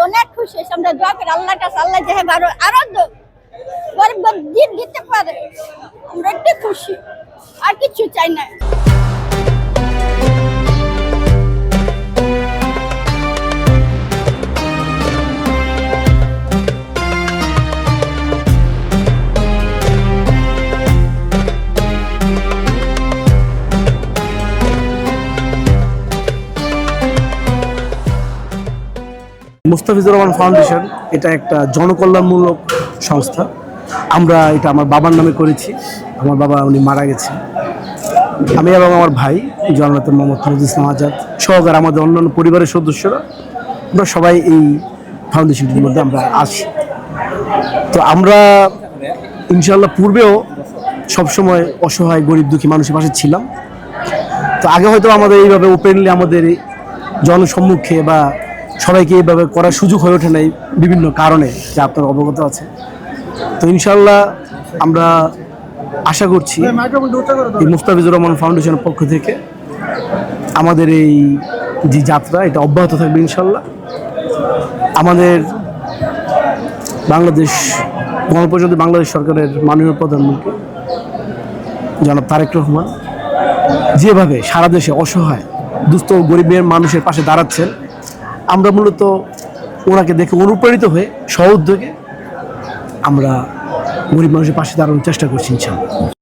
অনেক খুশি, আমরা দোয়া করি আল্লাহর কাছে, আল্লাহ যে আরো গরিব দিন দিতে পারে, আমরা একটু খুশি, আর কিছু চাই না। মুস্তাফিজুর রহমান ফাউন্ডেশন এটা একটা জনকল্যাণমূলক সংস্থা। আমরা এটা আমার বাবার নামে করেছি। আমার বাবা উনি মারা গেছে। আমি এবং আমার ভাই জননেতা মোহাম্মদ নজরুল ইসলাম আজাদ সহকারে আমাদের অন্যান্য পরিবারের সদস্যরা আমরা সবাই এই ফাউন্ডেশনটির মধ্যে আমরা আছি। তো আমরা ইনশাআল্লাহ পূর্বেও সবসময় অসহায় গরিব দুঃখী মানুষের পাশে ছিলাম। তো আগে হয়তো আমাদের এইভাবে ওপেনলি আমাদের জনসম্মুখে বা সবাইকে এইভাবে করার সুযোগ হয়ে ওঠে নাই বিভিন্ন কারণে, যা আপনার অবগত আছে। তো ইনশাআল্লাহ আমরা আশা করছি এই মুস্তাফিজুর রহমান ফাউন্ডেশনের পক্ষ থেকে আমাদের এই যে যাত্রা এটা অব্যাহত থাকবে ইনশাআল্লাহ। আমাদের বাংলাদেশ গণপ্রজাতন্ত্রী বাংলাদেশ সরকারের মাননীয় প্রধানমন্ত্রী জনাব তারেক রহমান যেভাবে সারা দেশে অসহায় দুস্থ গরিবের মানুষের পাশে দাঁড়াচ্ছেন, আমরা মূলত ওনাকে দেখে অনুপ্রাণিত হয়ে সহোদ্যোগে আমরা গরিব মানুষের পাশে দাঁড়ানোর চেষ্টা করছি ইনশাআল্লাহ।